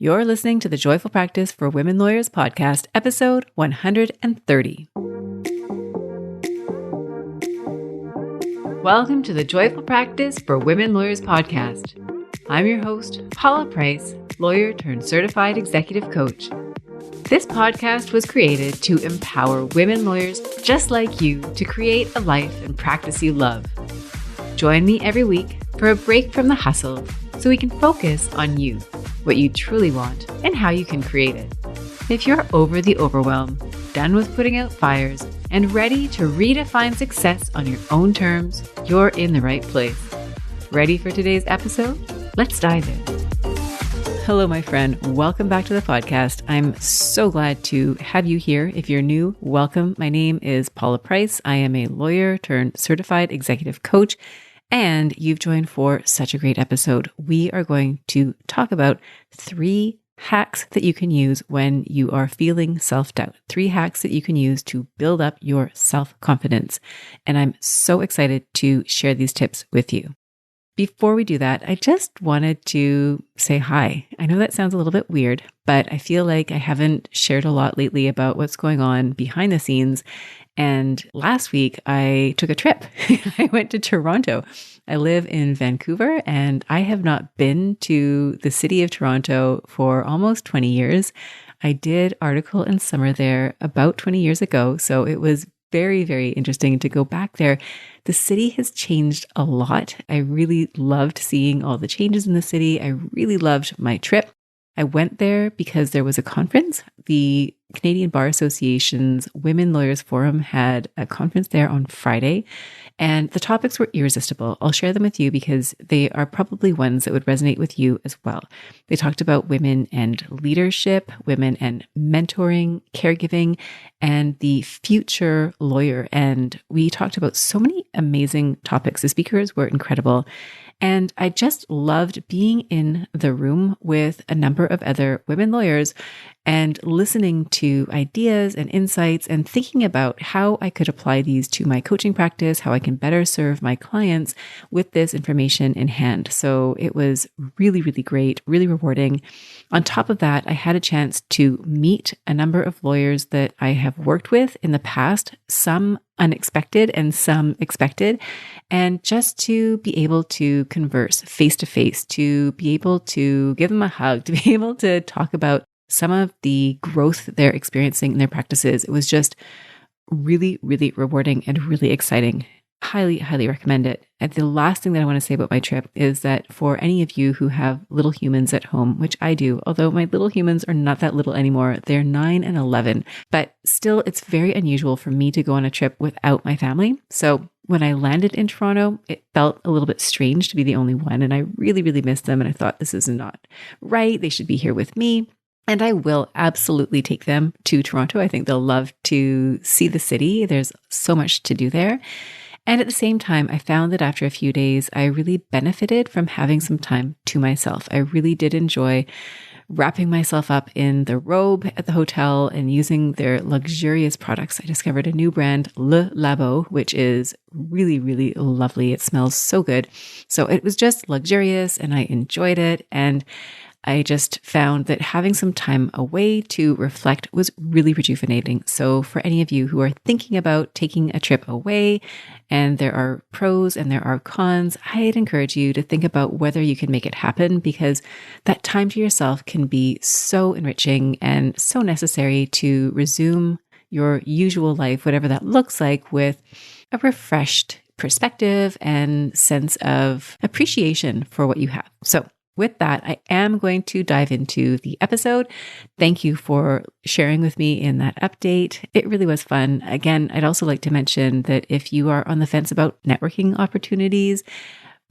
You're listening to the Joyful Practice for Women Lawyers podcast, episode 130. Welcome to the Joyful Practice for Women Lawyers podcast. I'm your host, Paula Price, lawyer turned certified executive coach. This podcast was created to empower women lawyers just like you to create a life and practice you love. Join me every week for a break from the hustle so we can focus on you, what you truly want, and how you can create it. If you're over the overwhelm, done with putting out fires, and ready to redefine success on your own terms, you're in the right place. Ready for today's episode? Let's dive in. Hello, my friend. Welcome back to the podcast. I'm so glad to have you here. If you're new, welcome. My name is Paula Price. I am a lawyer turned certified executive coach, and you've joined for such a great episode. We are going to talk about 3 hacks that you can use when you are feeling self-doubt. 3 hacks that you can use to build up your self-confidence. And I'm so excited to share these tips with you. Before we do that, I just wanted to say hi. I know that sounds a little bit weird, but I feel like I haven't shared a lot lately about what's going on behind the scenes. And last week I took a trip. I went to Toronto. I live in Vancouver and I have not been to the city of Toronto for almost 20 years. I did article in summer there about 20 years ago. So it was very, very interesting to go back there. The city has changed a lot. I really loved seeing all the changes in the city. I really loved my trip. I went there because there was a conference. The Canadian Bar Association's Women Lawyers Forum had a conference there on Friday, and the topics were irresistible. I'll share them with you because they are probably ones that would resonate with you as well. They talked about women and leadership, women and mentoring, caregiving, and the future lawyer. And we talked about so many amazing topics. The speakers were incredible. And I just loved being in the room with a number of other women lawyers and listening to ideas and insights and thinking about how I could apply these to my coaching practice, how I can better serve my clients with this information in hand. So it was really, really great, really rewarding. On top of that, I had a chance to meet a number of lawyers that I have worked with in the past, some unexpected and some expected, and just to be able to converse face to face, to be able to give them a hug, to be able to talk about some of the growth they're experiencing in their practices. It was just really, really rewarding and really exciting. Highly, highly recommend it. And the last thing that I want to say about my trip is that for any of you who have little humans at home, which I do, although my little humans are not that little anymore, they're 9 and 11, but still it's very unusual for me to go on a trip without my family. So when I landed in Toronto, it felt a little bit strange to be the only one. And I really, really missed them. And I thought, this is not right. They should be here with me. And I will absolutely take them to Toronto. I think they'll love to see the city. There's so much to do there. And at the same time, I found that after a few days, I really benefited from having some time to myself. I really did enjoy wrapping myself up in the robe at the hotel and using their luxurious products. I discovered a new brand, Le Labo, which is really, really lovely. It smells so good. So it was just luxurious and I enjoyed it. And I just found that having some time away to reflect was really rejuvenating. So for any of you who are thinking about taking a trip away, and there are pros and there are cons, I'd encourage you to think about whether you can make it happen, because that time to yourself can be so enriching and so necessary to resume your usual life, whatever that looks like, with a refreshed perspective and sense of appreciation for what you have. So with that, I am going to dive into the episode. Thank you for sharing with me in that update. It really was fun. Again, I'd also like to mention that if you are on the fence about networking opportunities,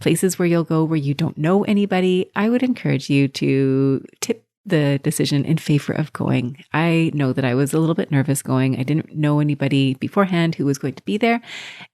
places where you'll go where you don't know anybody, I would encourage you to tip the decision in favor of going. I know that I was a little bit nervous going. I didn't know anybody beforehand who was going to be there,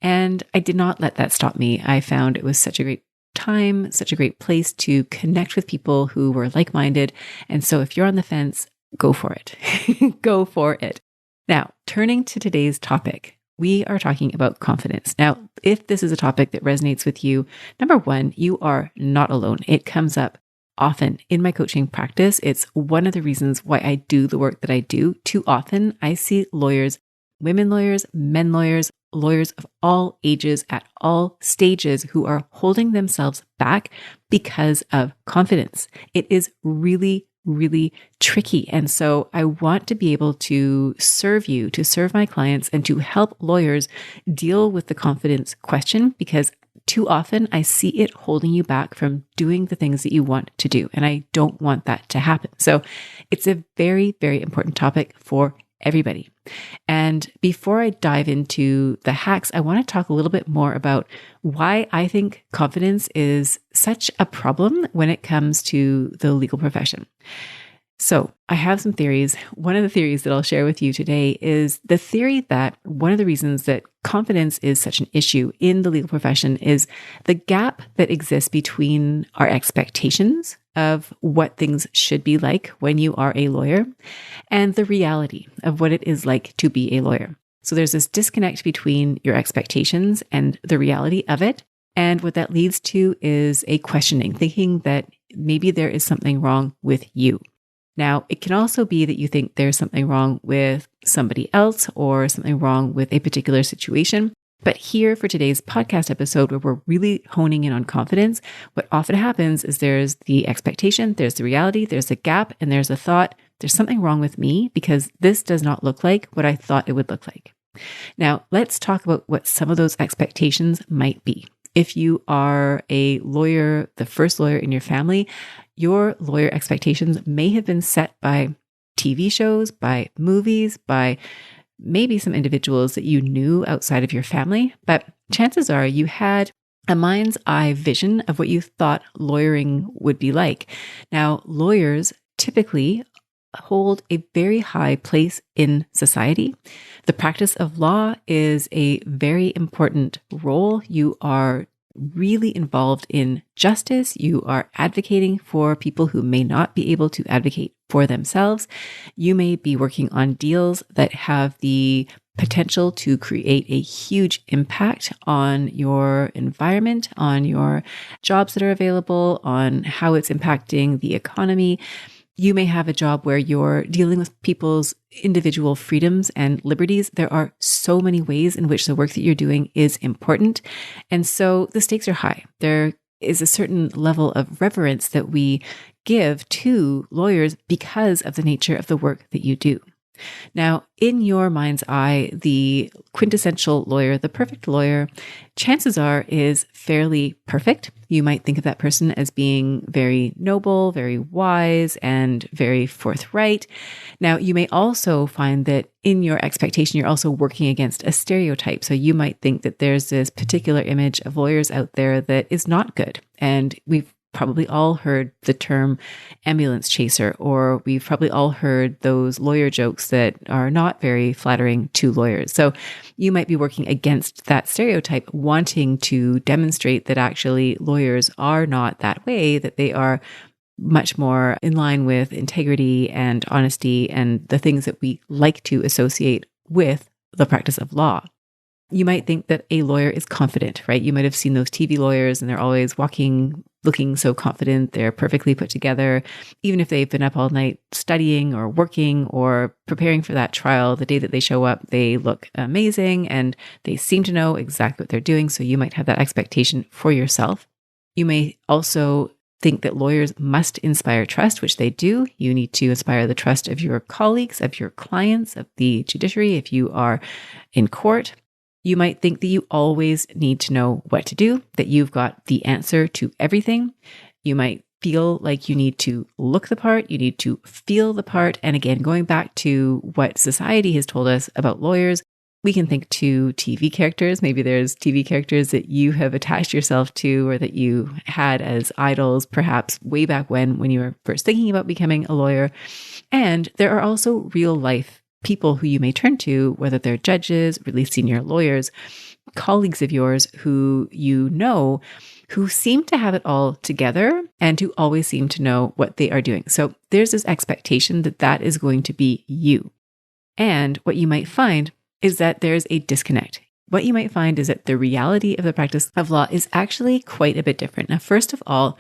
and I did not let that stop me. I found it was such a great time, such a great place to connect with people who were like-minded. And so if you're on the fence, go for it. Go for it. Now, turning to today's topic, we are talking about confidence. Now, if this is a topic that resonates with you, number one, you are not alone. It comes up often in my coaching practice. It's one of the reasons why I do the work that I do. Too often, I see lawyers, women lawyers, men lawyers, lawyers of all ages at all stages who are holding themselves back because of confidence. It is really, really tricky. And so I want to be able to serve you, to serve my clients, and to help lawyers deal with the confidence question, because too often I see it holding you back from doing the things that you want to do. And I don't want that to happen. So it's a very, very important topic for everybody. And before I dive into the hacks, I want to talk a little bit more about why I think confidence is such a problem when it comes to the legal profession. So I have some theories. One of the theories that I'll share with you today is the theory that one of the reasons that confidence is such an issue in the legal profession is the gap that exists between our expectations of what things should be like when you are a lawyer and the reality of what it is like to be a lawyer. So there's this disconnect between your expectations and the reality of it. And what that leads to is a questioning, thinking that maybe there is something wrong with you. Now, it can also be that you think there's something wrong with somebody else or something wrong with a particular situation. But here for today's podcast episode, where we're really honing in on confidence, what often happens is there's the expectation, there's the reality, there's a gap, and there's a thought, there's something wrong with me because this does not look like what I thought it would look like. Now, let's talk about what some of those expectations might be. If you are a lawyer, the first lawyer in your family, your lawyer expectations may have been set by TV shows, by movies, by maybe some individuals that you knew outside of your family, but chances are you had a mind's eye vision of what you thought lawyering would be like. Now, lawyers typically hold a very high place in society. The practice of law is a very important role. You are really involved in justice. You are advocating for people who may not be able to advocate for themselves. You may be working on deals that have the potential to create a huge impact on your environment, on your jobs that are available, on how it's impacting the economy. You may have a job where you're dealing with people's individual freedoms and liberties. There are so many ways in which the work that you're doing is important. And so the stakes are high. There is a certain level of reverence that we give to lawyers because of the nature of the work that you do. Now, in your mind's eye, the quintessential lawyer, the perfect lawyer, chances are is fairly perfect. You might think of that person as being very noble, very wise, and very forthright. Now, you may also find that in your expectation, you're also working against a stereotype. So you might think that there's this particular image of lawyers out there that is not good. And we've probably all heard the term ambulance chaser, or we've probably all heard those lawyer jokes that are not very flattering to lawyers. So you might be working against that stereotype, wanting to demonstrate that actually lawyers are not that way, that they are much more in line with integrity and honesty and the things that we like to associate with the practice of law. You might think that a lawyer is confident, right? You might have seen those TV lawyers and they're always walking, looking so confident. They're perfectly put together. Even if they've been up all night studying or working or preparing for that trial, the day that they show up, they look amazing and they seem to know exactly what they're doing. So you might have that expectation for yourself. You may also think that lawyers must inspire trust, which they do. You need to inspire the trust of your colleagues, of your clients, of the judiciary if you are in court. You might think that you always need to know what to do, that you've got the answer to everything. You might feel like you need to look the part, you need to feel the part. And again, going back to what society has told us about lawyers, we can think to TV characters. Maybe there's TV characters that you have attached yourself to or that you had as idols, perhaps way back when you were first thinking about becoming a lawyer. And there are also real life people who you may turn to, whether they're judges, really senior lawyers, colleagues of yours who you know, who seem to have it all together and who always seem to know what they are doing. So there's this expectation that that is going to be you. And what you might find is that there's a disconnect. What you might find is that the reality of the practice of law is actually quite a bit different. Now, first of all,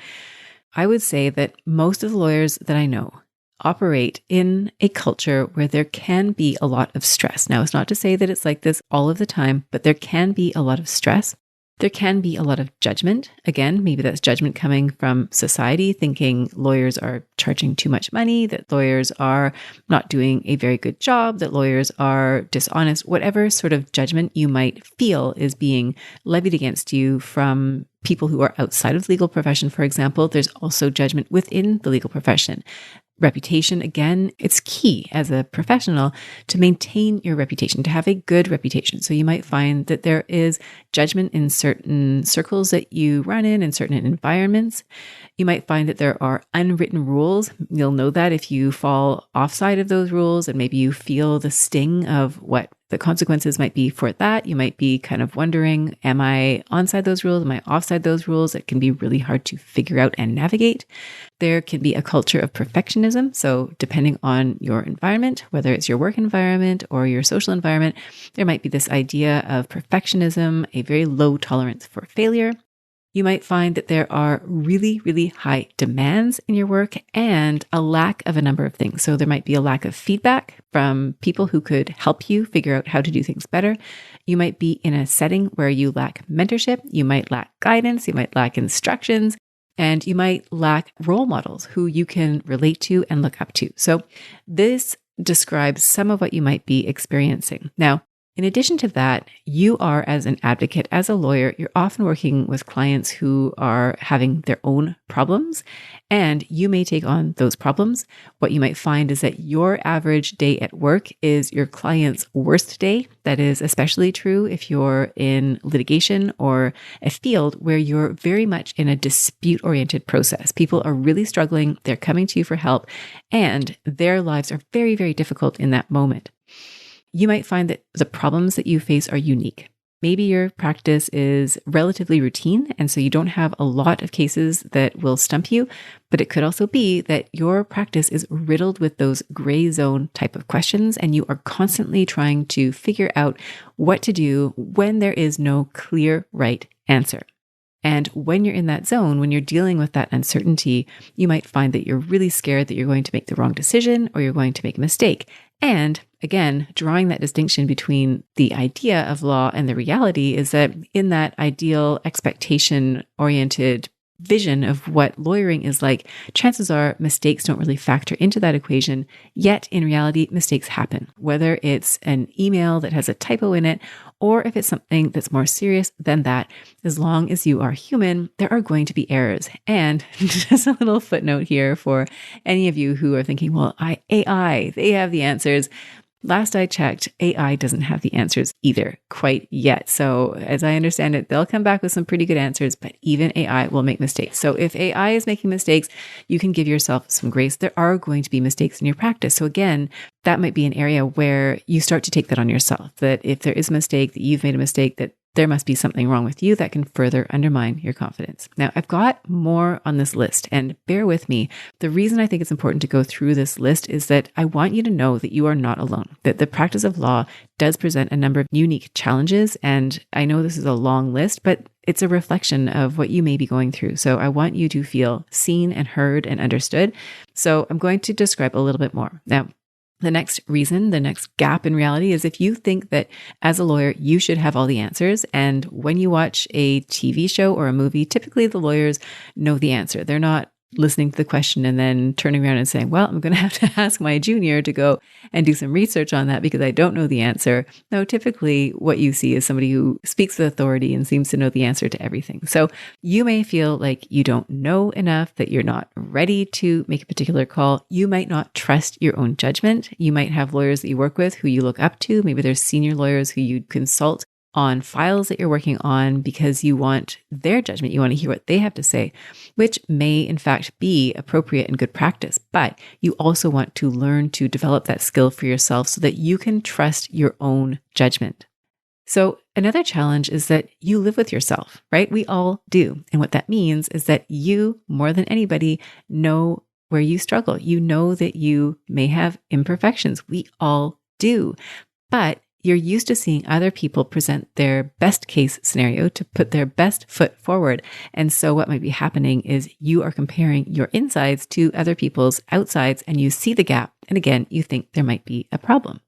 I would say that most of the lawyers that I know operate in a culture where there can be a lot of stress. Now, it's not to say that it's like this all of the time, but there can be a lot of stress. There can be a lot of judgment. Again, maybe that's judgment coming from society, thinking lawyers are charging too much money, that lawyers are not doing a very good job, that lawyers are dishonest, whatever sort of judgment you might feel is being levied against you from people who are outside of the legal profession, for example. There's also judgment within the legal profession. Reputation, again, it's key as a professional to maintain your reputation, to have a good reputation. So you might find that there is judgment in certain circles that you run in certain environments. You might find that there are unwritten rules. You'll know that if you fall offside of those rules and maybe you feel the sting of what the consequences might be for that. You might be kind of wondering, am I onside those rules? Am I offside those rules? It can be really hard to figure out and navigate. There can be a culture of perfectionism. So depending on your environment, whether it's your work environment or your social environment, there might be this idea of perfectionism, a very low tolerance for failure. You might find that there are really, really high demands in your work and a lack of a number of things. So there might be a lack of feedback from people who could help you figure out how to do things better. You might be in a setting where you lack mentorship. You might lack guidance. You might lack instructions. And you might lack role models who you can relate to and look up to. So this describes some of what you might be experiencing. Now, in addition to that, you are, as an advocate, as a lawyer, you're often working with clients who are having their own problems, and you may take on those problems. What you might find is that your average day at work is your client's worst day. That is especially true if you're in litigation or a field where you're very much in a dispute-oriented process. People are really struggling. They're coming to you for help, and their lives are very, very difficult in that moment. You might find that the problems that you face are unique. Maybe your practice is relatively routine, and so you don't have a lot of cases that will stump you, but it could also be that your practice is riddled with those gray zone type of questions, and you are constantly trying to figure out what to do when there is no clear right answer. And when you're in that zone, when you're dealing with that uncertainty, you might find that you're really scared that you're going to make the wrong decision or you're going to make a mistake. And again, drawing that distinction between the idea of law and the reality is that in that ideal expectation-oriented vision of what lawyering is like, chances are mistakes don't really factor into that equation. Yet in reality, mistakes happen, whether it's an email that has a typo in it, or if it's something that's more serious than that. As long as you are human, there are going to be errors. And just a little footnote here for any of you who are thinking, well, AI, they have the answers. Last I checked, AI doesn't have the answers either quite yet. So as I understand it, they'll come back with some pretty good answers, but even AI will make mistakes. So if AI is making mistakes, you can give yourself some grace. There are going to be mistakes in your practice. So again, that might be an area where you start to take that on yourself, that if there is a mistake, that you've made a mistake, that there must be something wrong with you that can further undermine your confidence. Now, I've got more on this list, and bear with me. The reason I think it's important to go through this list is that I want you to know that you are not alone, that the practice of law does present a number of unique challenges. And I know this is a long list, but it's a reflection of what you may be going through. So I want you to feel seen and heard and understood. So I'm going to describe a little bit more. Now, the next reason, the next gap in reality is if you think that as a lawyer, you should have all the answers. And when you watch a TV show or a movie, typically the lawyers know the answer. They're not listening to the question and then turning around and saying, well, I'm going to have to ask my junior to go and do some research on that because I don't know the answer. No, typically what you see is somebody who speaks with authority and seems to know the answer to everything. So you may feel like you don't know enough, that you're not ready to make a particular call. You might not trust your own judgment. You might have lawyers that you work with who you look up to. Maybe there's senior lawyers who you consult on files that you're working on because you want their judgment. You want to hear what they have to say, which may in fact be appropriate and good practice. But you also want to learn to develop that skill for yourself so that you can trust your own judgment. So another challenge is that you live with yourself, right? We all do. And what that means is that you, more than anybody, know where you struggle. You know that you may have imperfections. We all do. But you're used to seeing other people present their best case scenario to put their best foot forward. And so what might be happening is you are comparing your insides to other people's outsides and you see the gap. And again, you think there might be a problem.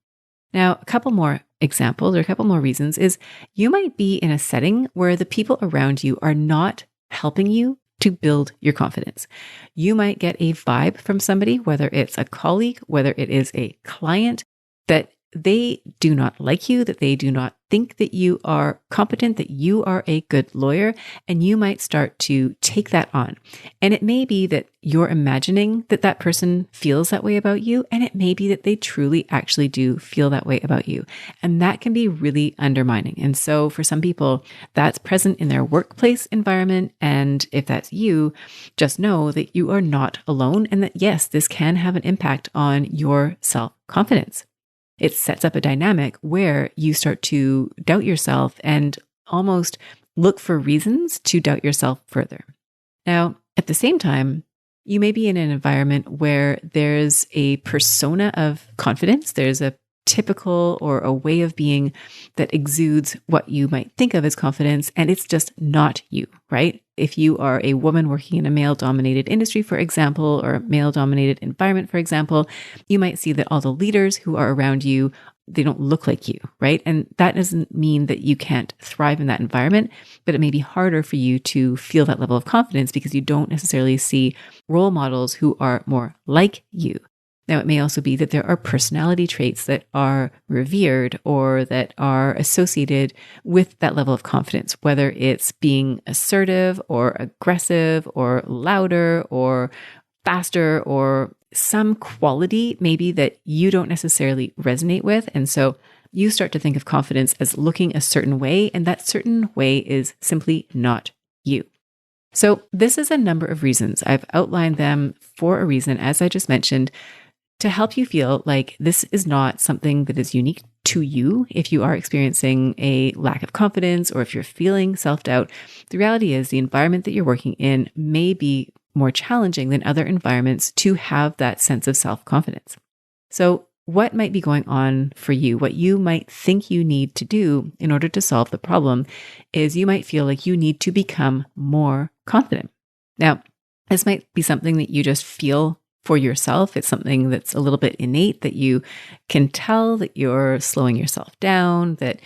Now, a couple more examples or a couple more reasons is you might be in a setting where the people around you are not helping you to build your confidence. You might get a vibe from somebody, whether it's a colleague, whether it is a client, that they do not like you, that they do not think that you are competent, that you are a good lawyer, and you might start to take that on. And it may be that you're imagining that that person feels that way about you, and it may be that they truly actually do feel that way about you. And that can be really undermining. And so for some people, that's present in their workplace environment. And if that's you, just know that you are not alone and that yes, this can have an impact on your self-confidence. It sets up a dynamic where you start to doubt yourself and almost look for reasons to doubt yourself further. Now, at the same time, you may be in an environment where there's a persona of confidence. There's a typical or a way of being that exudes what you might think of as confidence, and it's just not you, right? If you are a woman working in a male-dominated industry, for example, or a male-dominated environment, for example, you might see that all the leaders who are around you, they don't look like you, right? And that doesn't mean that you can't thrive in that environment, but it may be harder for you to feel that level of confidence because you don't necessarily see role models who are more like you. Now, it may also be that there are personality traits that are revered or that are associated with that level of confidence, whether it's being assertive or aggressive or louder or faster or some quality maybe that you don't necessarily resonate with. And so you start to think of confidence as looking a certain way, and that certain way is simply not you. So this is a number of reasons. I've outlined them for a reason, as I just mentioned, to help you feel like this is not something that is unique to you. If you are experiencing a lack of confidence or if you're feeling self-doubt, the reality is the environment that you're working in may be more challenging than other environments to have that sense of self-confidence. So what might be going on for you, what you might think you need to do in order to solve the problem is you might feel like you need to become more confident. Now, this might be something that you just feel for yourself. It's something that's a little bit innate that you can tell that you're slowing yourself down, that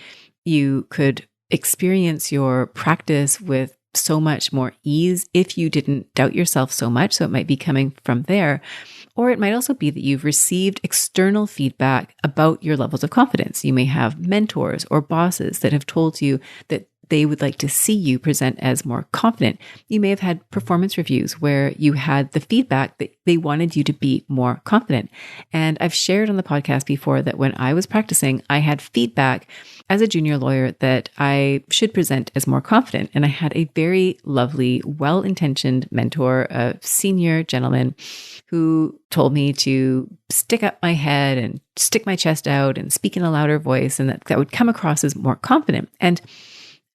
you could experience your practice with so much more ease if you didn't doubt yourself so much. So it might be coming from there. Or it might also be that you've received external feedback about your levels of confidence. You may have mentors or bosses that have told you that they would like to see you present as more confident. You may have had performance reviews where you had the feedback that they wanted you to be more confident. And I've shared on the podcast before that when I was practicing, I had feedback as a junior lawyer that I should present as more confident. And I had a very lovely, well-intentioned mentor, a senior gentleman who told me to stick up my head and stick my chest out and speak in a louder voice, and that would come across as more confident. And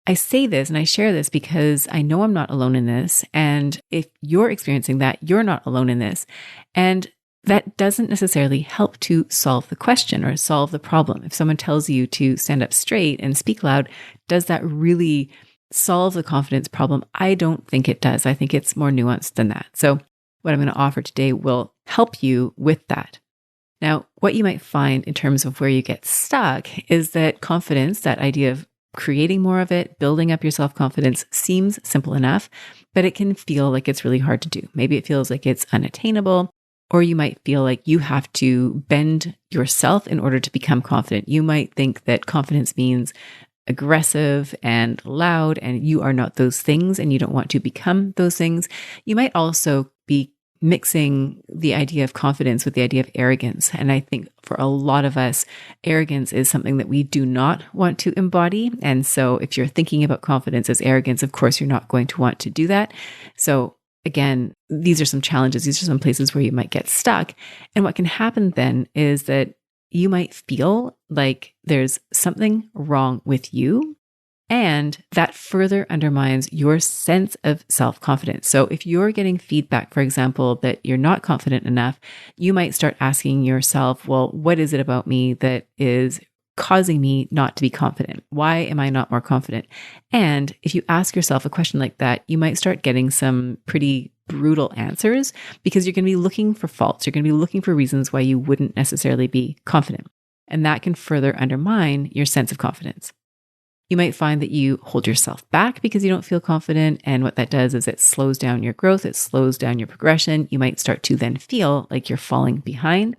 I say this and I share this because I know I'm not alone in this. And if you're experiencing that, you're not alone in this. And that doesn't necessarily help to solve the question or solve the problem. If someone tells you to stand up straight and speak loud, does that really solve the confidence problem? I don't think it does. I think it's more nuanced than that. So what I'm going to offer today will help you with that. Now, what you might find in terms of where you get stuck is that confidence, that idea of creating more of it, building up your self-confidence seems simple enough, but it can feel like it's really hard to do. Maybe it feels like it's unattainable, or you might feel like you have to bend yourself in order to become confident. You might think that confidence means aggressive and loud, and you are not those things, and you don't want to become those things. You might also be mixing the idea of confidence with the idea of arrogance. And I think for a lot of us, arrogance is something that we do not want to embody. And so if you're thinking about confidence as arrogance, of course, you're not going to want to do that. So again, these are some challenges. These are some places where you might get stuck. And what can happen then is that you might feel like there's something wrong with you, and that further undermines your sense of self-confidence. So if you're getting feedback, for example, that you're not confident enough, you might start asking yourself, well, what is it about me that is causing me not to be confident? Why am I not more confident? And if you ask yourself a question like that, you might start getting some pretty brutal answers because you're going to be looking for faults. You're going to be looking for reasons why you wouldn't necessarily be confident. And that can further undermine your sense of confidence. You might find that you hold yourself back because you don't feel confident. And what that does is it slows down your growth. It slows down your progression. You might start to then feel like you're falling behind.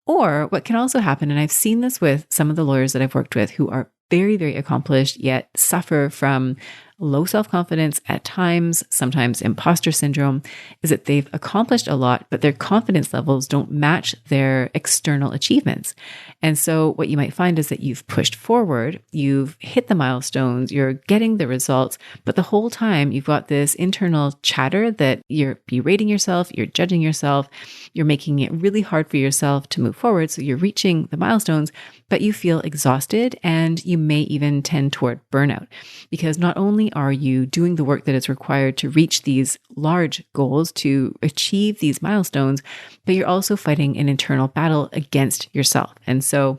Or what can also happen, and I've seen this with some of the lawyers that I've worked with who are very, very accomplished, yet suffer from low self-confidence at times, sometimes imposter syndrome, is that they've accomplished a lot, but their confidence levels don't match their external achievements. And so what you might find is that you've pushed forward, you've hit the milestones, you're getting the results, but the whole time you've got this internal chatter that you're berating yourself, you're judging yourself, you're making it really hard for yourself to move forward. So you're reaching the milestones, but you feel exhausted and you may even tend toward burnout because not only are you doing the work that is required to reach these large goals, to achieve these milestones, but you're also fighting an internal battle against yourself. And so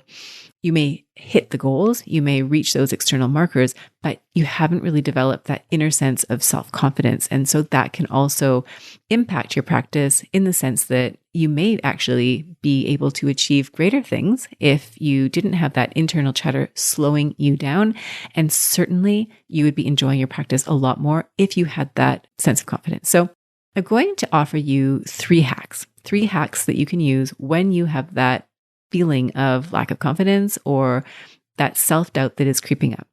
you may hit the goals, you may reach those external markers, but you haven't really developed that inner sense of self-confidence. And so that can also impact your practice in the sense that you may actually be able to achieve greater things if you didn't have that internal chatter slowing you down. And certainly you would be enjoying your practice a lot more if you had that sense of confidence. So I'm going to offer you three hacks that you can use when you have that feeling of lack of confidence or that self-doubt that is creeping up.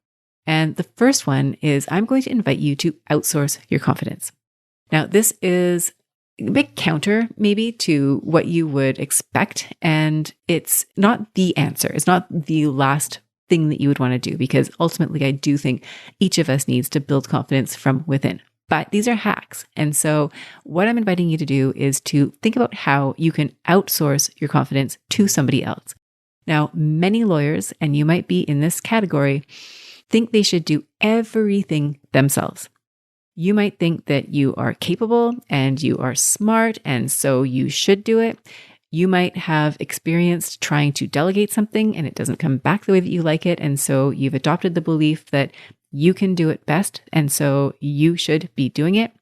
And the first one is I'm going to invite you to outsource your confidence. Now, this is a bit counter maybe to what you would expect. And it's not the answer. It's not the last thing that you would want to do because ultimately I do think each of us needs to build confidence from within. But these are hacks. And so what I'm inviting you to do is to think about how you can outsource your confidence to somebody else. Now, many lawyers, and you might be in this category, think they should do everything themselves. You might think that you are capable and you are smart, and so you should do it. You might have experienced trying to delegate something and it doesn't come back the way that you like it. And so you've adopted the belief that you can do it best, and so you should be doing it.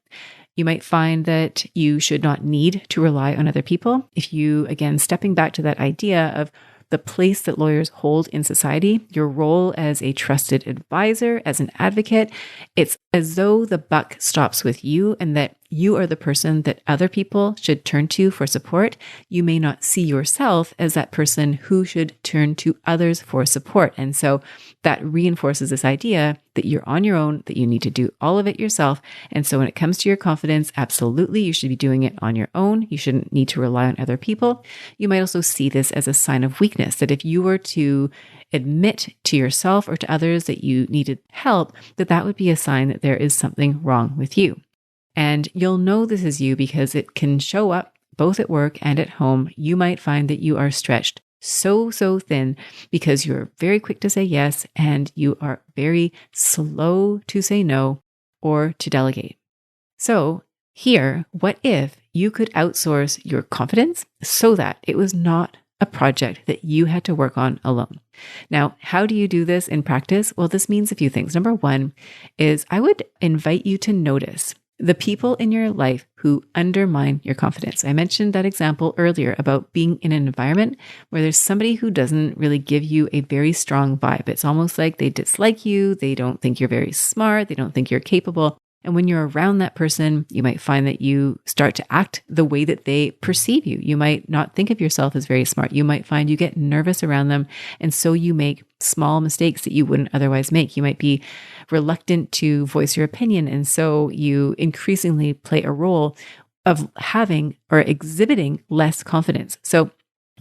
You might find that you should not need to rely on other people. If you, again, stepping back to that idea of the place that lawyers hold in society, your role as a trusted advisor, as an advocate, it's as though the buck stops with you and that you are the person that other people should turn to for support. You may not see yourself as that person who should turn to others for support. And so that reinforces this idea that you're on your own, that you need to do all of it yourself. And so when it comes to your confidence, absolutely, you should be doing it on your own. You shouldn't need to rely on other people. You might also see this as a sign of weakness, that if you were to admit to yourself or to others that you needed help, that would be a sign that there is something wrong with you. And you'll know this is you because it can show up both at work and at home. You might find that you are stretched so thin because you're very quick to say yes and you are very slow to say no or to delegate. So here, what if you could outsource your confidence so that it was not a project that you had to work on alone? Now, how do you do this in practice? Well, this means a few things. Number one is I would invite you to notice the people in your life who undermine your confidence. I mentioned that example earlier about being in an environment where there's somebody who doesn't really give you a very strong vibe. It's almost like they dislike you. They don't think you're very smart. They don't think you're capable. And when you're around that person, you might find that you start to act the way that they perceive you. You might not think of yourself as very smart. You might find you get nervous around them. And so you make small mistakes that you wouldn't otherwise make. You might be reluctant to voice your opinion. And so you increasingly play a role of having or exhibiting less confidence. So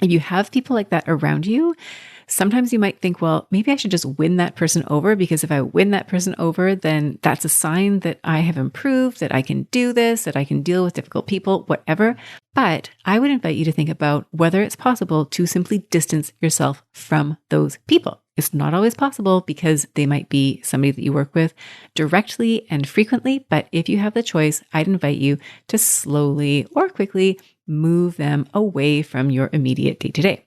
if you have people like that around you, sometimes you might think, well, maybe I should just win that person over, because if I win that person over, then that's a sign that I have improved, that I can do this, that I can deal with difficult people, whatever. But I would invite you to think about whether it's possible to simply distance yourself from those people. It's not always possible because they might be somebody that you work with directly and frequently. But if you have the choice, I'd invite you to slowly or quickly move them away from your immediate day-to-day.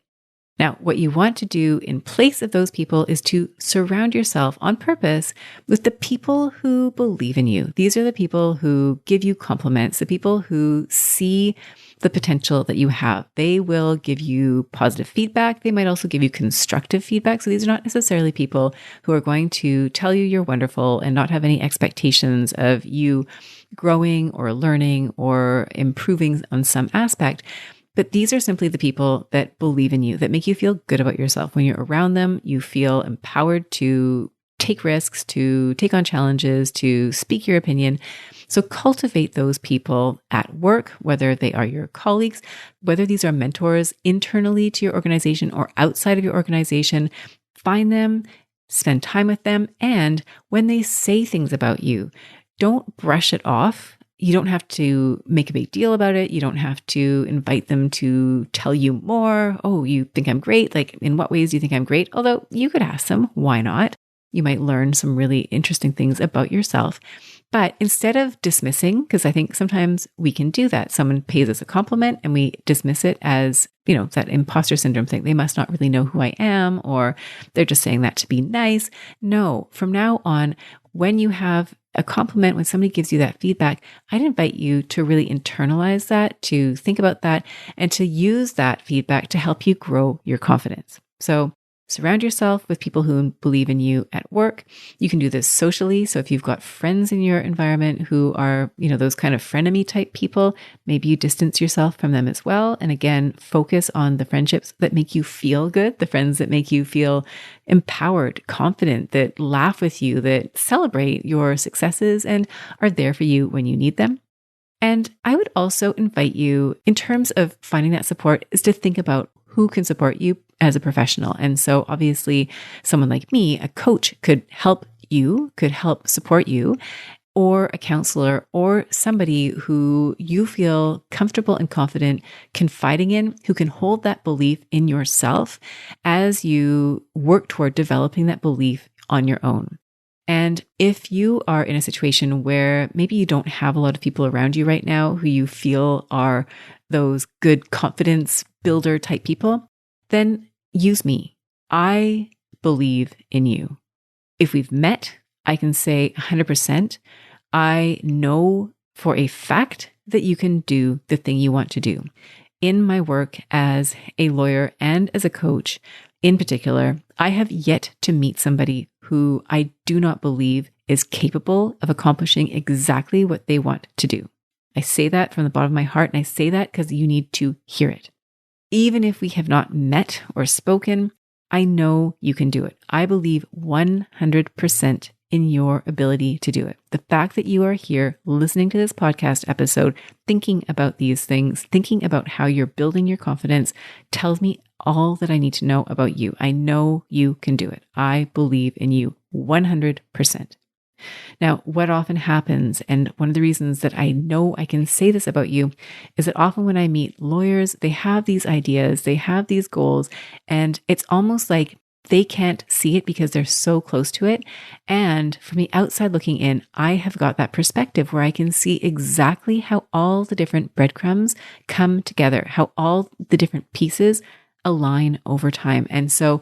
Now, what you want to do in place of those people is to surround yourself on purpose with the people who believe in you. These are the people who give you compliments, the people who see the potential that you have. They will give you positive feedback. They might also give you constructive feedback. So these are not necessarily people who are going to tell you you're wonderful and not have any expectations of you growing or learning or improving on some aspect. But these are simply the people that believe in you, that make you feel good about yourself. When you're around them, you feel empowered to take risks, to take on challenges, to speak your opinion. So cultivate those people at work, whether they are your colleagues, whether these are mentors internally to your organization or outside of your organization. Find them, spend time with them, and when they say things about you, don't brush it off. You don't have to make a big deal about it. You don't have to invite them to tell you more. Oh, you think I'm great? Like, in what ways do you think I'm great? Although you could ask them, why not? You might learn some really interesting things about yourself. But instead of dismissing, because I think sometimes we can do that, someone pays us a compliment and we dismiss it as, that imposter syndrome thing. They must not really know who I am, or they're just saying that to be nice. No, from now on, when you have a compliment, when somebody gives you that feedback, I'd invite you to really internalize that, to think about that, and to use that feedback to help you grow your confidence. So surround yourself with people who believe in you at work. You can do this socially. So if you've got friends in your environment who are, those kind of frenemy type people, maybe you distance yourself from them as well. And again, focus on the friendships that make you feel good, the friends that make you feel empowered, confident, that laugh with you, that celebrate your successes and are there for you when you need them. And I would also invite you, in terms of finding that support, is to think about who can support you as a professional. And so obviously someone like me, a coach, could help you, could help support you, or a counselor, or somebody who you feel comfortable and confident confiding in, who can hold that belief in yourself as you work toward developing that belief on your own. And if you are in a situation where maybe you don't have a lot of people around you right now who you feel are those good confidence builder type people, then use me. I believe in you. If we've met, I can say 100%, I know for a fact that you can do the thing you want to do. In my work as a lawyer and as a coach, in particular, I have yet to meet somebody who I do not believe is capable of accomplishing exactly what they want to do. I say that from the bottom of my heart, and I say that because you need to hear it. Even if we have not met or spoken, I know you can do it. I believe 100% in your ability to do it. The fact that you are here listening to this podcast episode, thinking about these things, thinking about how you're building your confidence, tells me all that I need to know about you. I know you can do it. I believe in you 100%. Now, what often happens, and one of the reasons that I know I can say this about you, is that often when I meet lawyers, they have these ideas, they have these goals, and it's almost like they can't see it because they're so close to it. And from the outside looking in, I have got that perspective where I can see exactly how all the different breadcrumbs come together, how all the different pieces align over time. And so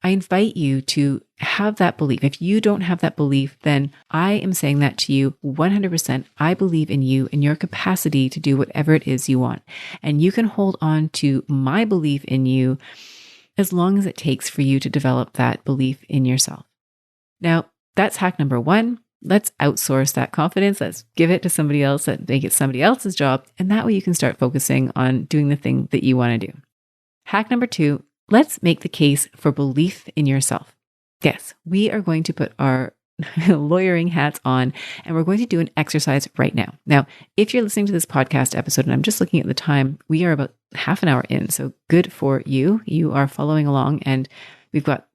I invite you to have that belief. If you don't have that belief, then I am saying that to you 100%. I believe in you and your capacity to do whatever it is you want. And you can hold on to my belief in you as long as it takes for you to develop that belief in yourself. Now, that's hack number 1. Let's outsource that confidence. Let's give it to somebody else, and make it somebody else's job. And that way you can start focusing on doing the thing that you want to do. Hack number 2, let's make the case for belief in yourself. Yes, we are going to put our lawyering hats on, and we're going to do an exercise right now. Now, if you're listening to this podcast episode, and I'm just looking at the time, we are about half an hour in. So good for you. You are following along, and we've got,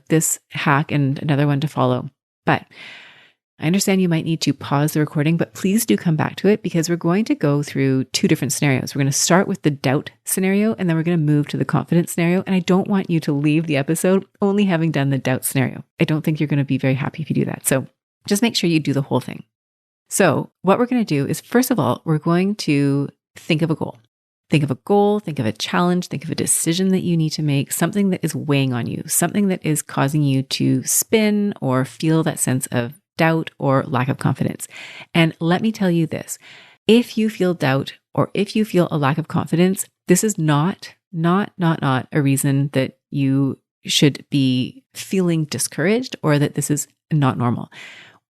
this hack and another one to follow. But I understand you might need to pause the recording, but please do come back to it, because we're going to go through 2 different scenarios. We're going to start with the doubt scenario, and then we're going to move to the confidence scenario. And I don't want you to leave the episode only having done the doubt scenario. I don't think you're going to be very happy if you do that. So just make sure you do the whole thing. So what we're going to do is, first of all, we're going to think of a goal. Think of a goal, think of a challenge, think of a decision that you need to make, something that is weighing on you, something that is causing you to spin or feel that sense of doubt or lack of confidence. And let me tell you this, if you feel doubt or if you feel a lack of confidence, this is not a reason that you should be feeling discouraged or that this is not normal.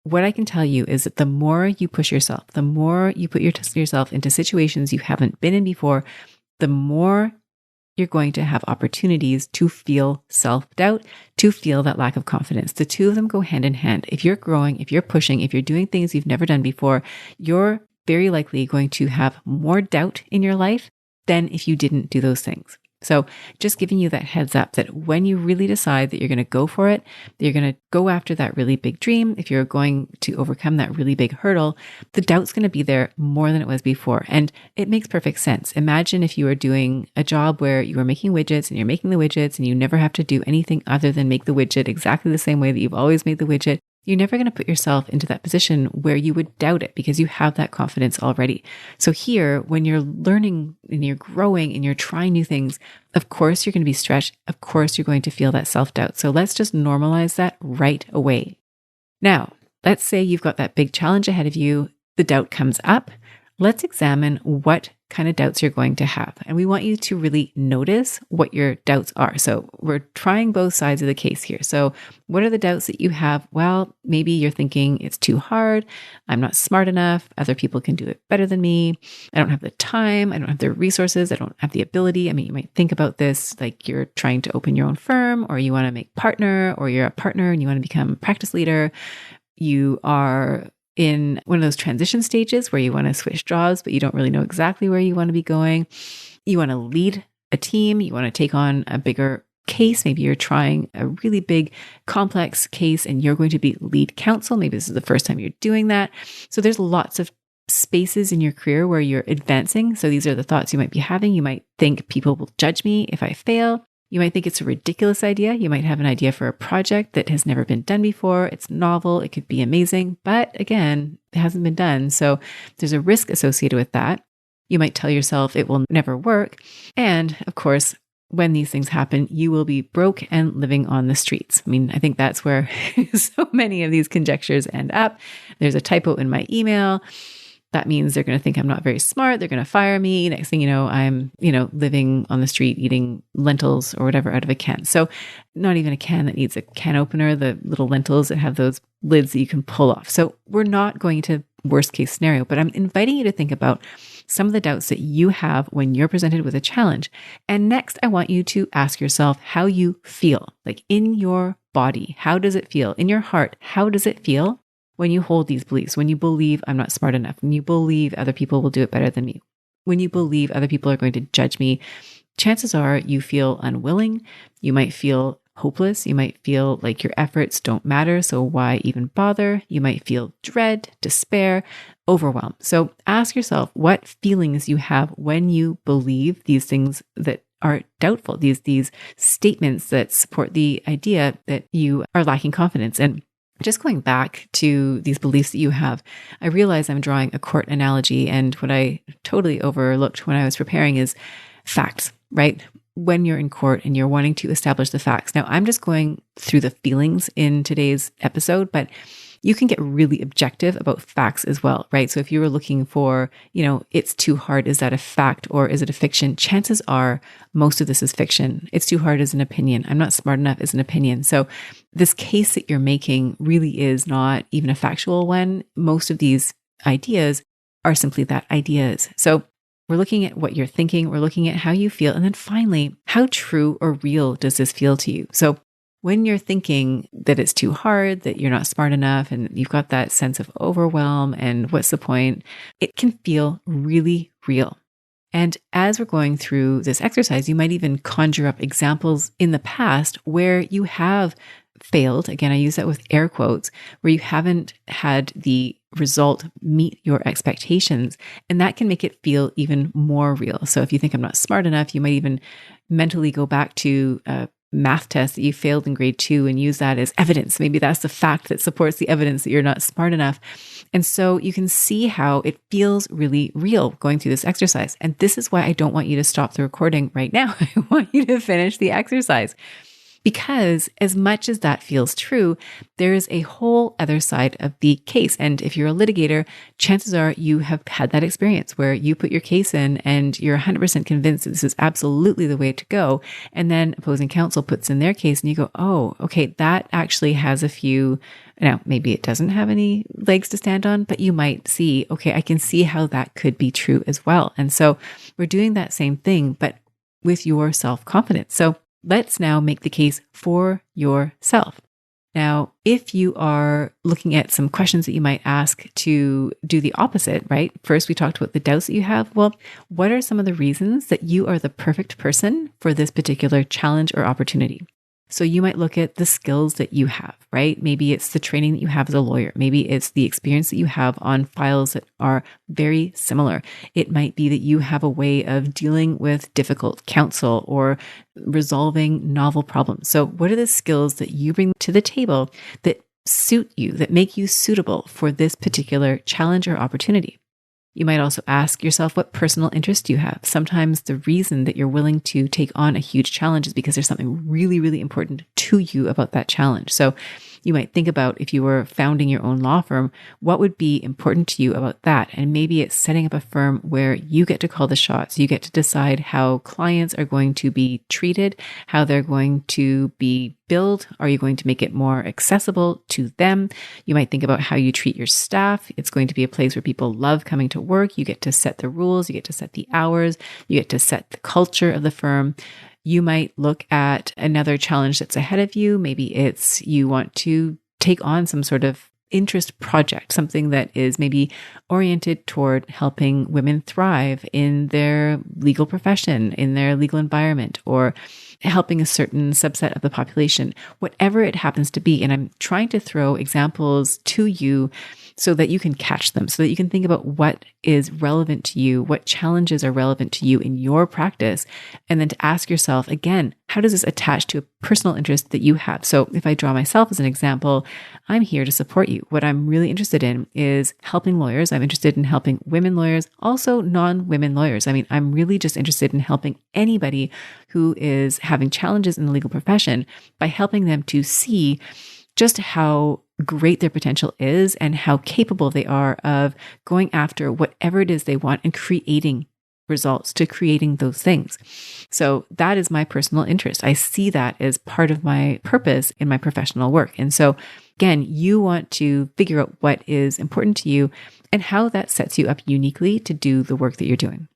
What I can tell you is that the more you push yourself, the more you put yourself into situations you haven't been in before, the more you're going to have opportunities to feel self-doubt, to feel that lack of confidence. The two of them go hand in hand. If you're growing, if you're pushing, if you're doing things you've never done before, you're very likely going to have more doubt in your life than if you didn't do those things. So just giving you that heads up that when you really decide that you're going to go for it, that you're going to go after that really big dream, if you're going to overcome that really big hurdle, the doubt's going to be there more than it was before. And it makes perfect sense. Imagine if you were doing a job where you were making widgets and you're making the widgets and you never have to do anything other than make the widget exactly the same way that you've always made the widget. You're never going to put yourself into that position where you would doubt it because you have that confidence already. So here, when you're learning and you're growing and you're trying new things, of course, you're going to be stretched. Of course, you're going to feel that self-doubt. So let's just normalize that right away. Now, let's say you've got that big challenge ahead of you. The doubt comes up. Let's examine what kind of doubts you're going to have. And we want you to really notice what your doubts are. So we're trying both sides of the case here. So what are the doubts that you have? Well, maybe you're thinking it's too hard. I'm not smart enough. Other people can do it better than me. I don't have the time. I don't have the resources. I don't have the ability. I mean, you might think about this like you're trying to open your own firm, or you want to make partner, or you're a partner and you want to become a practice leader. You are in one of those transition stages where you want to switch jobs, but you don't really know exactly where you want to be going. You want to lead a team. You want to take on a bigger case. Maybe you're trying a really big, complex case and you're going to be lead counsel. Maybe this is the first time you're doing that. So there's lots of spaces in your career where you're advancing. So these are the thoughts you might be having. You might think people will judge me if I fail. You might think it's a ridiculous idea. You might have an idea for a project that has never been done before. It's novel. It could be amazing. But again, it hasn't been done. So there's a risk associated with that. You might tell yourself it will never work. And of course, when these things happen, you will be broke and living on the streets. I mean, I think that's where so many of these conjectures end up. There's a typo in my email. That means they're going to think I'm not very smart. They're going to fire me. Next thing you know, I'm, living on the street eating lentils or whatever out of a can. So not even a can that needs a can opener, the little lentils that have those lids that you can pull off. So we're not going to worst case scenario, but I'm inviting you to think about some of the doubts that you have when you're presented with a challenge. And next, I want you to ask yourself how you feel, like in your body. How does it feel? In your heart, how does it feel when you hold these beliefs, when you believe I'm not smart enough, when you believe other people will do it better than me, when you believe other people are going to judge me? Chances are you feel unwilling. You might feel hopeless. You might feel like your efforts don't matter. So why even bother? You might feel dread, despair, overwhelm. So ask yourself what feelings you have when you believe these things that are doubtful, these statements that support the idea that you are lacking confidence. And just going back to these beliefs that you have, I realize I'm drawing a court analogy, and what I totally overlooked when I was preparing is facts, right? When you're in court and you're wanting to establish the facts. Now, I'm just going through the feelings in today's episode, but you can get really objective about facts as well, right? So if you were looking for, it's too hard, is that a fact or is it a fiction? Chances are most of this is fiction. It's too hard is an opinion. I'm not smart enough is an opinion. So this case that you're making really is not even a factual one. Most of these ideas are simply that, ideas. So we're looking at what you're thinking. We're looking at how you feel. And then finally, how true or real does this feel to you? So when you're thinking that it's too hard, that you're not smart enough, and you've got that sense of overwhelm and what's the point, it can feel really real. And as we're going through this exercise, you might even conjure up examples in the past where you have failed. Again, I use that with air quotes, where you haven't had the result meet your expectations. And that can make it feel even more real. So if you think I'm not smart enough, you might even mentally go back to a math test that you failed in grade 2 and use that as evidence. Maybe that's the fact that supports the evidence that you're not smart enough. And so you can see how it feels really real going through this exercise. And this is why I don't want you to stop the recording right now. I want you to finish the exercise. Because as much as that feels true, there is a whole other side of the case. And if you're a litigator, chances are you have had that experience where you put your case in and you're 100% convinced that this is absolutely the way to go. And then opposing counsel puts in their case and you go, oh, okay, that actually has a few, now maybe it doesn't have any legs to stand on, but you might see, okay, I can see how that could be true as well. And so we're doing that same thing, but with your self-confidence. So let's now make the case for yourself. Now, if you are looking at some questions that you might ask to do the opposite, right? First, we talked about the doubts that you have. Well, what are some of the reasons that you are the perfect person for this particular challenge or opportunity? So you might look at the skills that you have, right? Maybe it's the training that you have as a lawyer. Maybe it's the experience that you have on files that are very similar. It might be that you have a way of dealing with difficult counsel or resolving novel problems. So what are the skills that you bring to the table that suit you, that make you suitable for this particular challenge or opportunity? You might also ask yourself what personal interest you have. Sometimes the reason that you're willing to take on a huge challenge is because there's something really, really important to you about that challenge. So you might think about if you were founding your own law firm, what would be important to you about that? And maybe it's setting up a firm where you get to call the shots. You get to decide how clients are going to be treated, how they're going to be billed. Are you going to make it more accessible to them? You might think about how you treat your staff. It's going to be a place where people love coming to work. You get to set the rules. You get to set the hours. You get to set the culture of the firm. You might look at another challenge that's ahead of you. Maybe it's you want to take on some sort of interest project, something that is maybe oriented toward helping women thrive in their legal profession, in their legal environment, or helping a certain subset of the population, whatever it happens to be. And I'm trying to throw examples to you so that you can catch them, so that you can think about what is relevant to you, what challenges are relevant to you in your practice, and then to ask yourself, again, how does this attach to a personal interest that you have? So if I draw myself as an example, I'm here to support you. What I'm really interested in is helping lawyers. I'm interested in helping women lawyers, also non-women lawyers. I mean, I'm really just interested in helping anybody who is having challenges in the legal profession by helping them to see just how great their potential is and how capable they are of going after whatever it is they want and creating results to creating those things. So that is my personal interest. I see that as part of my purpose in my professional work. And so again, you want to figure out what is important to you and how that sets you up uniquely to do the work that you're doing.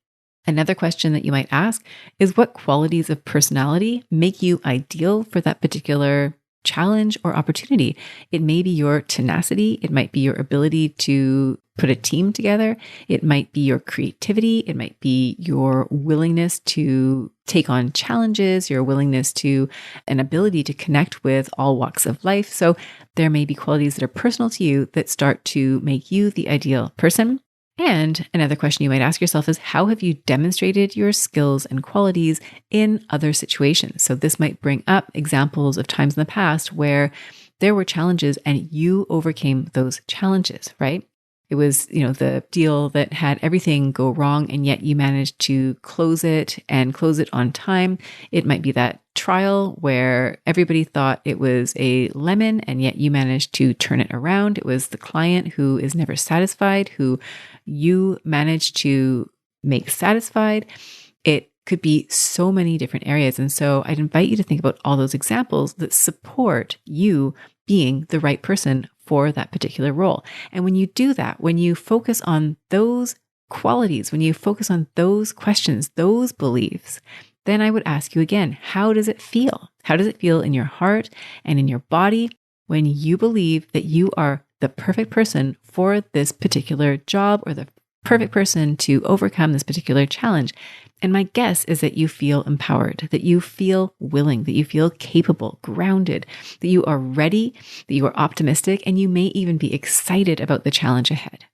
Another question that you might ask is what qualities of personality make you ideal for that particular challenge or opportunity. It may be your tenacity. It might be your ability to put a team together. It might be your creativity. It might be your willingness to take on challenges, your willingness to, an ability to connect with all walks of life. So there may be qualities that are personal to you that start to make you the ideal person. And another question you might ask yourself is, how have you demonstrated your skills and qualities in other situations? So this might bring up examples of times in the past where there were challenges and you overcame those challenges, right? It was, the deal that had everything go wrong and yet you managed to close it and close it on time. It might be that trial where everybody thought it was a lemon and yet you managed to turn it around. It was the client who is never satisfied, who you managed to make satisfied. It could be so many different areas. And so I'd invite you to think about all those examples that support you being the right person for that particular role. And when you do that, when you focus on those qualities, when you focus on those questions, those beliefs, then I would ask you again, how does it feel? How does it feel in your heart and in your body when you believe that you are the perfect person for this particular job or the perfect person to overcome this particular challenge? And my guess is that you feel empowered, that you feel willing, that you feel capable, grounded, that you are ready, that you are optimistic, and you may even be excited about the challenge ahead.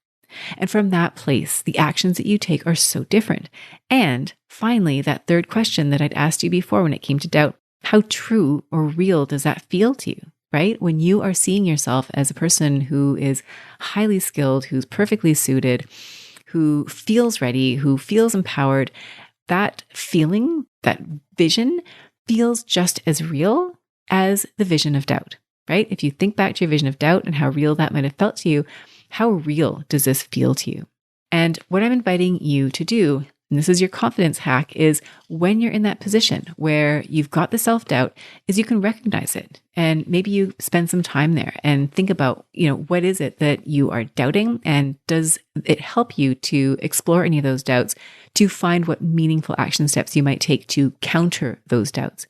And from that place, the actions that you take are so different. And finally, that third question that I'd asked you before when it came to doubt, how true or real does that feel to you, right? When you are seeing yourself as a person who is highly skilled, who's perfectly suited, who feels ready, who feels empowered, that feeling, that vision feels just as real as the vision of doubt, right? If you think back to your vision of doubt and how real that might have felt to you, how real does this feel to you? And what I'm inviting you to do, and this is your confidence hack, is when you're in that position where you've got the self-doubt, is you can recognize it. And maybe you spend some time there and think about, what is it that you are doubting? And does it help you to explore any of those doubts to find what meaningful action steps you might take to counter those doubts?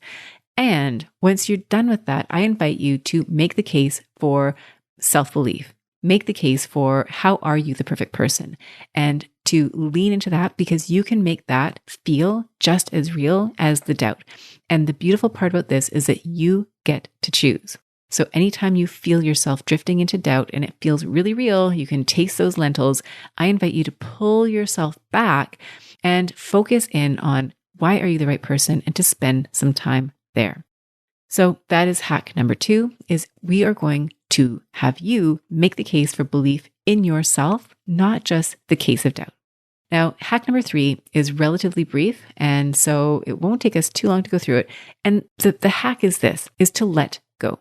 And once you're done with that, I invite you to make the case for self-belief. Make the case for how are you the perfect person, and to lean into that, because you can make that feel just as real as the doubt. And the beautiful part about this is that you get to choose. So anytime you feel yourself drifting into doubt and it feels really real, you can taste those lentils. I invite you to pull yourself back and focus in on why are you the right person, and to spend some time there. So that is hack number 2, is we are going to have you make the case for belief in yourself, not just the case of doubt. Now, hack number 3 is relatively brief, and so it won't take us too long to go through it. And the hack is to let go.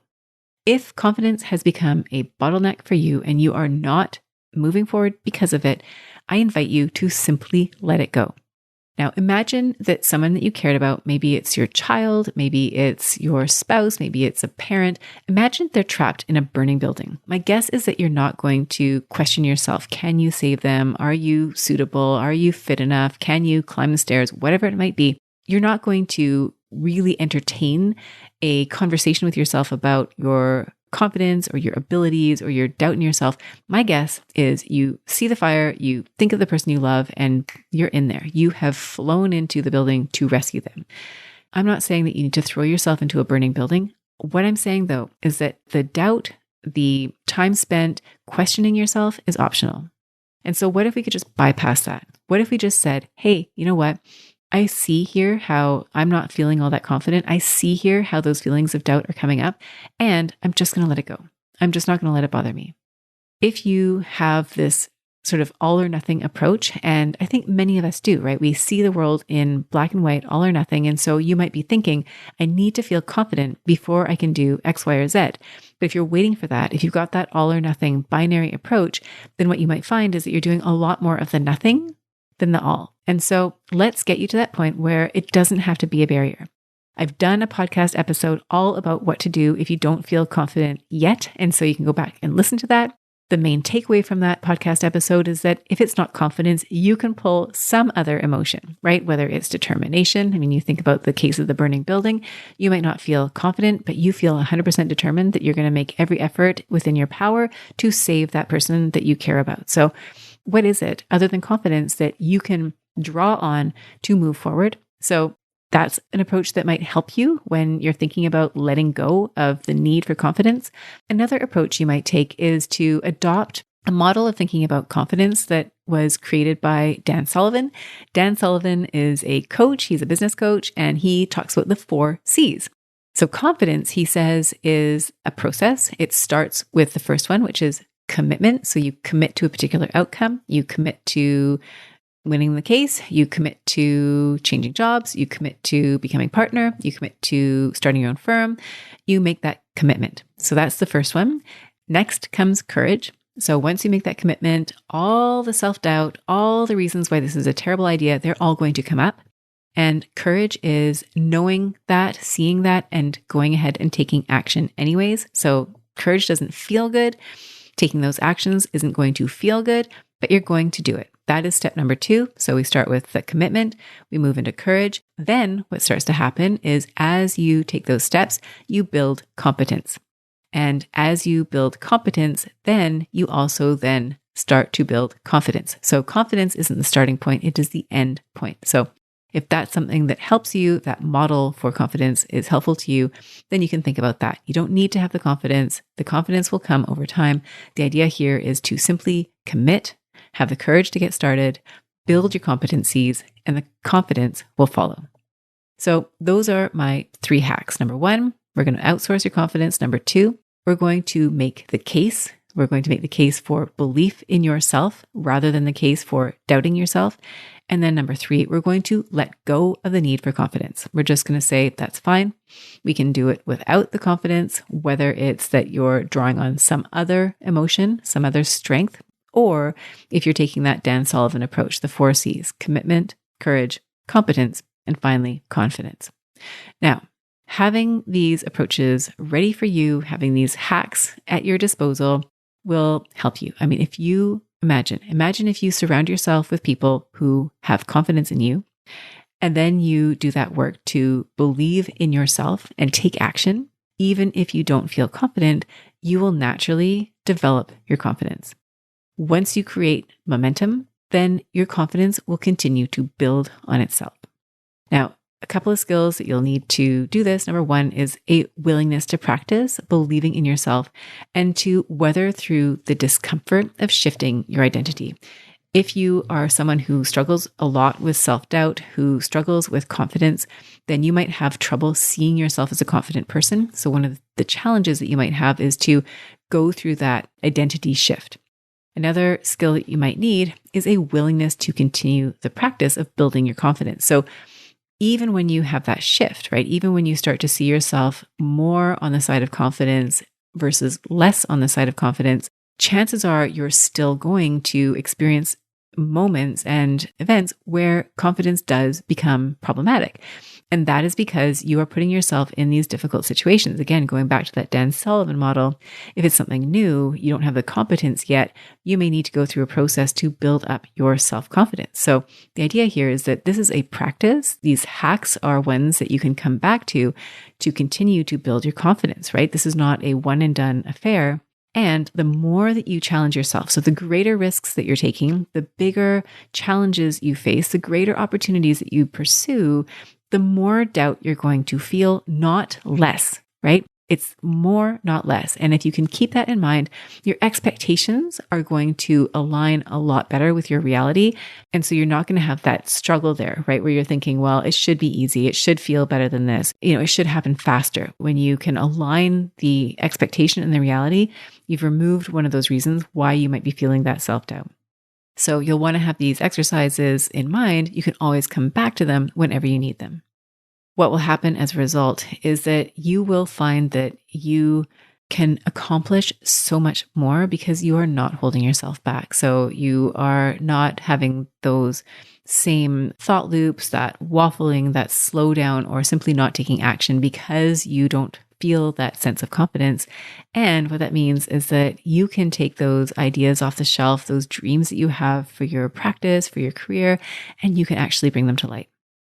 If confidence has become a bottleneck for you and you are not moving forward because of it, I invite you to simply let it go. Now, imagine that someone that you cared about, maybe it's your child, maybe it's your spouse, maybe it's a parent. Imagine they're trapped in a burning building. My guess is that you're not going to question yourself. Can you save them? Are you suitable? Are you fit enough? Can you climb the stairs? Whatever it might be. You're not going to really entertain a conversation with yourself about your confidence or your abilities or your doubt in yourself. My guess is you see the fire, you think of the person you love, and you're in there. You have flown into the building to rescue them. I'm not saying that you need to throw yourself into a burning building. What I'm saying, though, is that the doubt, the time spent questioning yourself, is optional. And so what if we could just bypass that? What if we just said, hey, you know what? I see here how I'm not feeling all that confident. I see here how those feelings of doubt are coming up, and I'm just going to let it go. I'm just not going to let it bother me. If you have this sort of all or nothing approach, and I think many of us do, right? We see the world in black and white, all or nothing. And so you might be thinking, I need to feel confident before I can do X, Y, or Z. But if you're waiting for that, if you've got that all or nothing binary approach, then what you might find is that you're doing a lot more of the nothing than the all. And so let's get you to that point where it doesn't have to be a barrier. I've done a podcast episode all about what to do if you don't feel confident yet. And so you can go back and listen to that. The main takeaway from that podcast episode is that if it's not confidence, you can pull some other emotion, right? Whether it's determination. I mean, you think about the case of the burning building, you might not feel confident, but you feel 100% determined that you're going to make every effort within your power to save that person that you care about. So what is it other than confidence that you can draw on to move forward? So that's an approach that might help you when you're thinking about letting go of the need for confidence. Another approach you might take is to adopt a model of thinking about confidence that was created by Dan Sullivan. Dan Sullivan is a coach. He's a business coach, and he talks about the 4 C's. So confidence, he says, is a process. It starts with the first one, which is commitment. So you commit to a particular outcome. You commit to winning the case. You commit to changing jobs. You commit to becoming partner. You commit to starting your own firm. You make that commitment. So that's the first one. Next comes courage. So once you make that commitment, all the self-doubt, all the reasons why this is a terrible idea, they're all going to come up. And courage is knowing that, seeing that, and going ahead and taking action anyways. So courage doesn't feel good. Taking those actions isn't going to feel good, but you're going to do it. That is step number 2. So we start with the commitment, we move into courage. Then what starts to happen is as you take those steps, you build competence. And as you build competence, then you also then start to build confidence. So confidence isn't the starting point, it is the end point. So if that's something that helps you, that model for confidence is helpful to you, then you can think about that. You don't need to have the confidence. The confidence will come over time. The idea here is to simply commit, have the courage to get started, build your competencies, and the confidence will follow. So those are my 3 hacks. Number 1, we're going to outsource your confidence. Number 2, we're going to make the case. We're going to make the case for belief in yourself rather than the case for doubting yourself. And then number 3, we're going to let go of the need for confidence. We're just going to say, that's fine. We can do it without the confidence, whether it's that you're drawing on some other emotion, some other strength, or if you're taking that Dan Sullivan approach, the 4 C's: commitment, courage, competence, and finally, confidence. Now, having these approaches ready for you, having these hacks at your disposal will help you. I mean, if you imagine if you surround yourself with people who have confidence in you, and then you do that work to believe in yourself and take action, even if you don't feel confident, you will naturally develop your confidence. Once you create momentum, then your confidence will continue to build on itself. Now, a couple of skills that you'll need to do this. Number 1 is a willingness to practice believing in yourself and to weather through the discomfort of shifting your identity. If you are someone who struggles a lot with self-doubt, who struggles with confidence, then you might have trouble seeing yourself as a confident person. So one of the challenges that you might have is to go through that identity shift. Another skill that you might need is a willingness to continue the practice of building your confidence. So even when you have that shift, right? Even when you start to see yourself more on the side of confidence versus less on the side of confidence, chances are you're still going to experience moments and events where confidence does become problematic. And that is because you are putting yourself in these difficult situations. Again, going back to that Dan Sullivan model, if it's something new, you don't have the competence yet, you may need to go through a process to build up your self-confidence. So the idea here is that this is a practice. These hacks are ones that you can come back to continue to build your confidence, right? This is not a one and done affair. And the more that you challenge yourself, so the greater risks that you're taking, the bigger challenges you face, the greater opportunities that you pursue, the more doubt you're going to feel, not less, right? It's more, not less. And if you can keep that in mind, your expectations are going to align a lot better with your reality. And so you're not going to have that struggle there, right? Where you're thinking, well, it should be easy. It should feel better than this. It should happen faster. When you can align the expectation and the reality, you've removed one of those reasons why you might be feeling that self-doubt. So you'll want to have these exercises in mind. You can always come back to them whenever you need them. What will happen as a result is that you will find that you can accomplish so much more because you are not holding yourself back. So you are not having those same thought loops, that waffling, that slowdown, or simply not taking action because you don't feel that sense of confidence. And what that means is that you can take those ideas off the shelf, those dreams that you have for your practice, for your career, and you can actually bring them to light.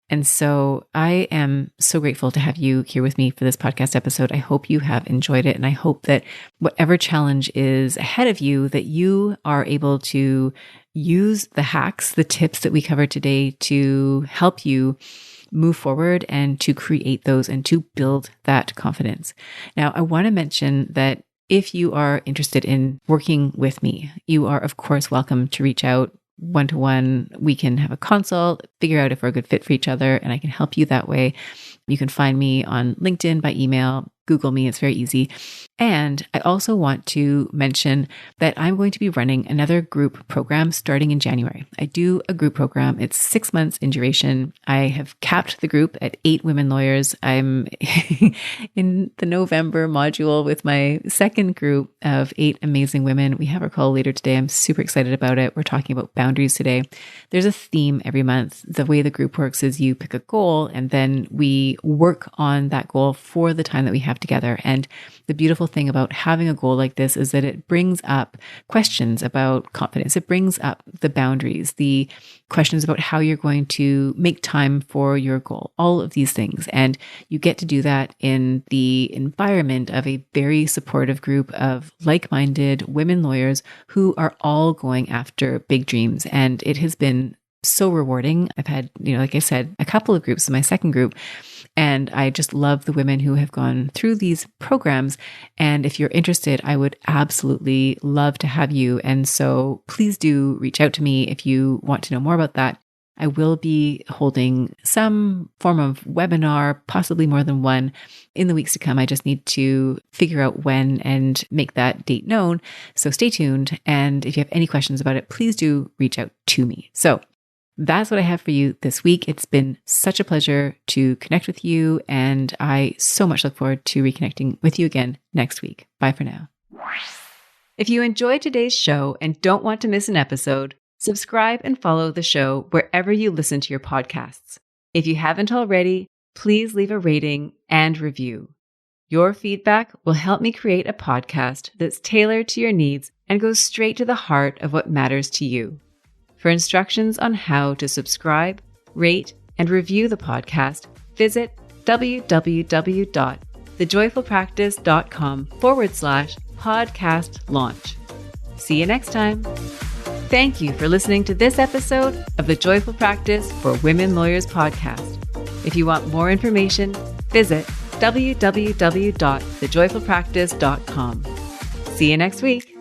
And so I am so grateful to have you here with me for this podcast episode. I hope you have enjoyed it. And I hope that whatever challenge is ahead of you, that you are able to use the hacks, the tips that we covered today to help you move forward and to create those and to build that confidence. Now, I want to mention that if you are interested in working with me, you are, of course, welcome to reach out one-to-one. We can have a consult, figure out if we're a good fit for each other, and I can help you that way. You can find me on LinkedIn, by email, Google me. It's very easy. And I also want to mention that I'm going to be running another group program starting in January. I do a group program. It's 6 months in duration. I have capped the group at 8 women lawyers. I'm in the November module with my second group of 8 amazing women. We have our call later today. I'm super excited about it. We're talking about boundaries today. There's a theme every month. The way the group works is you pick a goal and then we work on that goal for the time that we have together. And the beautiful thing about having a goal like this is that it brings up questions about confidence. It brings up the boundaries, the questions about how you're going to make time for your goal, all of these things. And you get to do that in the environment of a very supportive group of like-minded women lawyers who are all going after big dreams. And it has been so rewarding. I've had, like I said, a couple of groups in my second group, and I just love the women who have gone through these programs. And if you're interested, I would absolutely love to have you. And so please do reach out to me if you want to know more about that. I will be holding some form of webinar, possibly more than one, in the weeks to come. I just need to figure out when and make that date known. So stay tuned. And if you have any questions about it, please do reach out to me. So that's what I have for you this week. It's been such a pleasure to connect with you, and I so much look forward to reconnecting with you again next week. Bye for now. If you enjoyed today's show and don't want to miss an episode, subscribe and follow the show wherever you listen to your podcasts. If you haven't already, please leave a rating and review. Your feedback will help me create a podcast that's tailored to your needs and goes straight to the heart of what matters to you. For instructions on how to subscribe, rate, and review the podcast, visit www.thejoyfulpractice.com/podcast launch. See you next time. Thank you for listening to this episode of the Joyful Practice for Women Lawyers podcast. If you want more information, visit www.thejoyfulpractice.com. See you next week.